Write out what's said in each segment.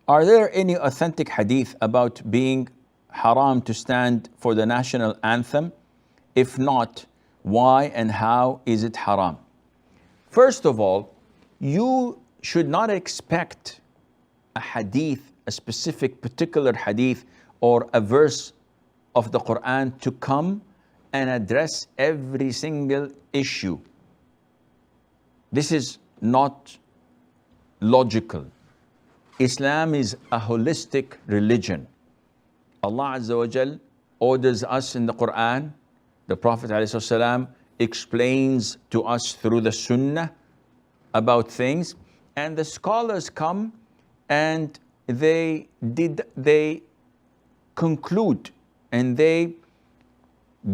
Are there any authentic hadith about being haram to stand for the national anthem? If not, why and how is it haram? First of all, you should not expect a hadith, a specific particular hadith or a verse of the Quran to come and address every single issue. This is not logical. Islam is a holistic religion. Allah Azza wa Jal orders us in the Quran. The Prophet ﷺ explains to us through the Sunnah about things, and the scholars come and they conclude and they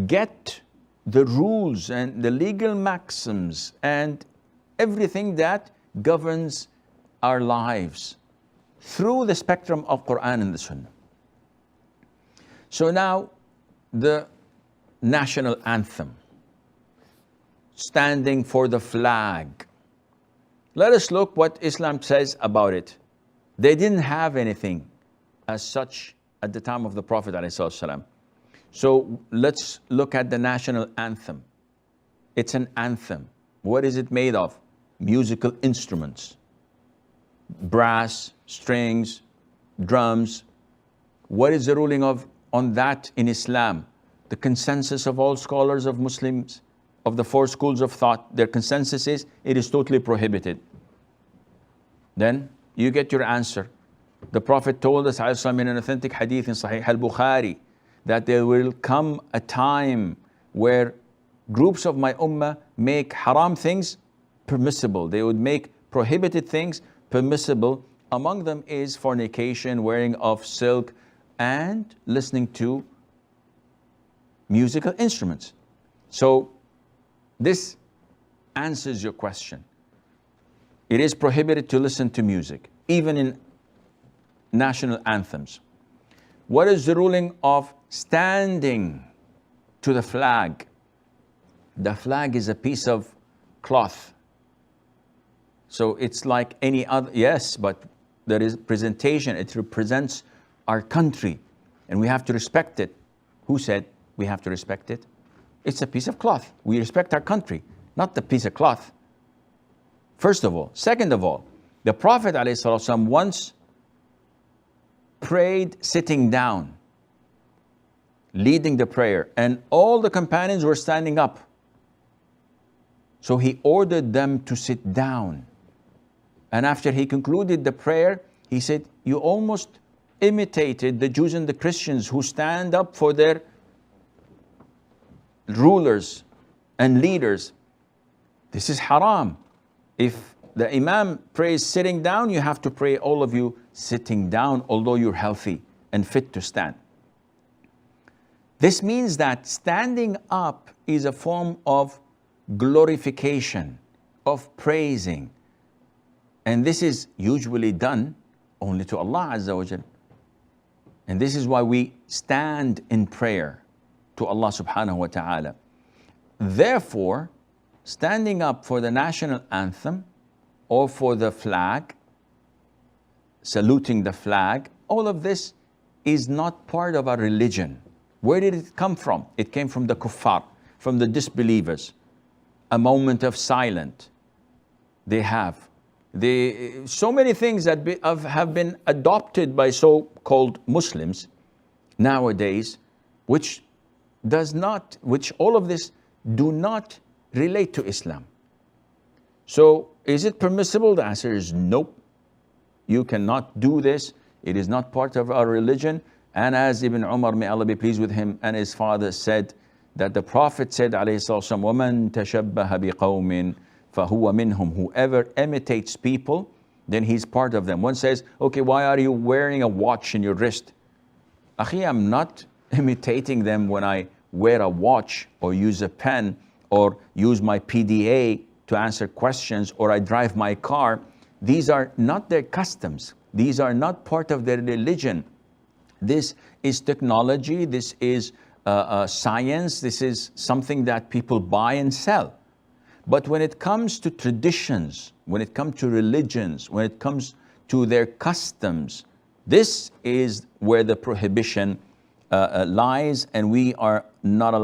get the rules and the legal maxims and everything that governs our lives through the spectrum of Quran and the Sunnah. So now the national anthem, standing for the flag. Let us look what Islam says about it. They didn't have anything as such at the time of the Prophet ﷺ. So let's look at the national anthem. It's an anthem. What is it made of? Musical instruments, brass, strings, drums. What is the ruling on that in Islam? The consensus of all scholars of Muslims, of the four schools of thought, their consensus is it is totally prohibited. Then you get your answer. The Prophet told us in an authentic hadith in Sahih al-Bukhari that there will come a time where groups of my ummah make haram things permissible. They would make prohibited things permissible. Among them is fornication, wearing of silk, and listening to musical instruments. So this answers your question. It is prohibited to listen to music, even in national anthems. What is the ruling of standing to the flag? The flag is a piece of cloth. So it's like any other, yes, but there is presentation. It represents our country and we have to respect it. Who said we have to respect it? It's a piece of cloth. We respect our country, not the piece of cloth. First of all. Second of all, the Prophet ﷺ once prayed sitting down, leading the prayer, and all the companions were standing up. So he ordered them to sit down. And after he concluded the prayer, he said, you almost imitated the Jews and the Christians who stand up for their rulers and leaders. This is haram. If the Imam prays sitting down, you have to pray, all of you, sitting down, although you're healthy and fit to stand. This means that standing up is a form of glorification, of praising. And this is usually done only to Allah Azza wa Jal. And this is why we stand in prayer to Allah subhanahu wa ta'ala. Therefore, standing up for the national anthem or for the flag, saluting the flag, all of this is not part of our religion. Where did it come from? It came from the kuffar, from the disbelievers. A moment of silence they have. So many things that have been adopted by so-called Muslims nowadays, which all of this do not relate to Islam. So is it permissible? The answer is nope. You cannot do this. It is not part of our religion. And as Ibn Umar, may Allah be pleased with him, and his father said, that the Prophet said, alayhi salatu wasalam, وَمَنْ تَشَبَّهَ بِقَوْمٍ فَهُوَ مِنْهُمْ. Whoever imitates people, then he's part of them. One says, okay, why are you wearing a watch in your wrist? Akhi, I'm not imitating them when I wear a watch or use a pen or use my PDA to answer questions, or I drive my car. These are not their customs. These are not part of their religion. This is technology. This is science. This is something that people buy and sell. But when it comes to traditions, when it comes to religions, when it comes to their customs, This is where the prohibition lies, and we are not allowed